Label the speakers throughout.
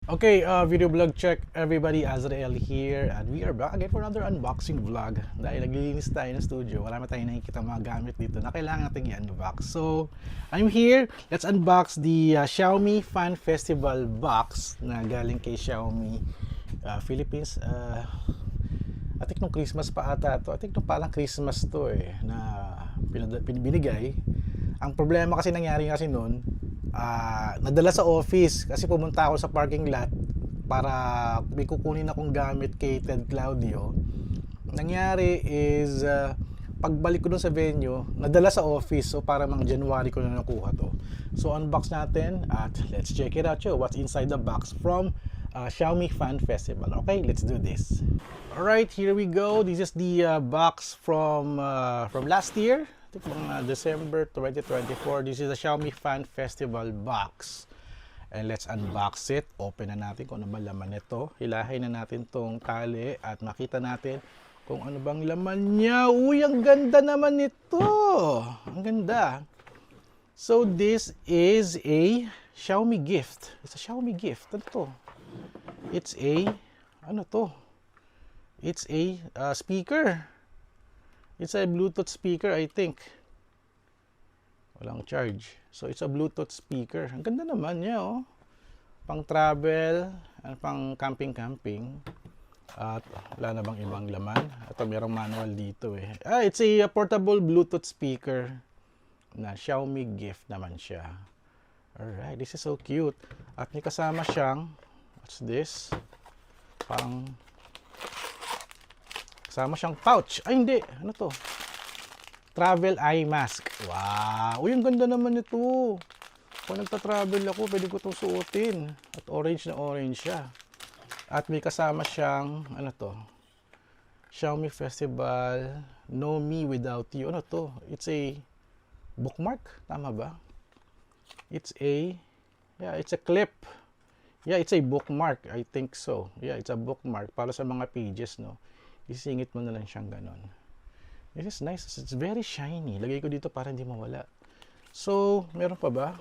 Speaker 1: Okay, video vlog check everybody, Azrael here and we are back again for another unboxing vlog. Dahil naglilinis tayo ng studio, marami tayong nakikita mga gamit dito na kailangan natin i-unbox. So, I'm here, let's unbox the Xiaomi Fan Festival box na galing kay Xiaomi Philippines. I think nung Christmas pa ata to. I think nung parang Christmas to na binigay. Ang problema kasi nangyari kasi noon, nadala sa office kasi pumunta ako sa parking lot para may kukunin akong gamit kay Ted Claudio. Nangyari is pagbalik ko dun sa venue, nadala sa office, so para mga January ko na nakuha to. So unbox natin at let's check it out. What's inside the box from Xiaomi Fan Festival. Okay, let's do this. Alright, here we go. This is the box from last year. I think mga December 2024. This is the Xiaomi Fan Festival box. And let's unbox it. Open na natin kung ano ba laman nito. Hilahin na natin tong tali at makita natin kung ano bang laman niya. Uy, ang ganda naman nito. Ang ganda. So this is a Xiaomi gift. It's a Xiaomi gift. Ano to? It's a, ano to? It's a speaker. It's a Bluetooth speaker, I think. Walang charge. So, it's a Bluetooth speaker. Ang ganda naman niya, oh. Pang travel, pang camping-camping. At wala na bang ibang laman? Ito, merong manual dito eh. It's a portable Bluetooth speaker na Xiaomi gift naman siya. Alright, this is so cute. At may kasama siyang, what's this? Kasama siyang pouch. Ay, hindi. Ano to? Travel eye mask. Wow! Uy, ang ganda naman ito. Kung nagta-travel ako, pwede ko itong suotin. At orange na orange siya. At may kasama siyang, ano to? Xiaomi Festival, No Me Without You. Ano to? It's a bookmark. Tama ba? It's a, yeah, it's a clip. Yeah, it's a bookmark. I think so. Yeah, it's a bookmark. Para sa mga pages, no? Isingit mo na lang siyang ganon. This is nice. It's very shiny. Lagay ko dito para hindi mawala. So, meron pa ba?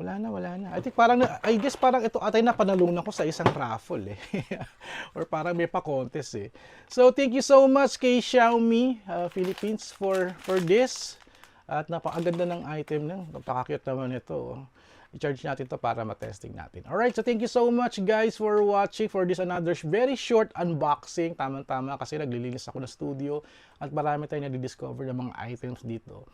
Speaker 1: Wala na, wala na. I guess parang ito atay na panalunan ko sa isang raffle eh. Or parang may pa-contest eh. So, thank you so much kay Xiaomi Philippines for this. At napakaganda ng item na. Napaka-cute naman ito. I-charge natin to para matesting natin. Alright, so thank you so much guys for watching for this another very short unboxing. Tama-tama kasi naglilinis ako ng studio at marami tayong nadidiscover ng mga items dito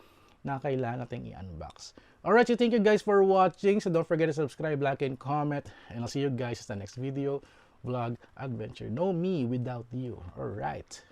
Speaker 1: na kailangan natin i-unbox. Alright, so thank you guys for watching. So don't forget to subscribe, like, and comment. And I'll see you guys in the next video, vlog, adventure. No me without you. Alright.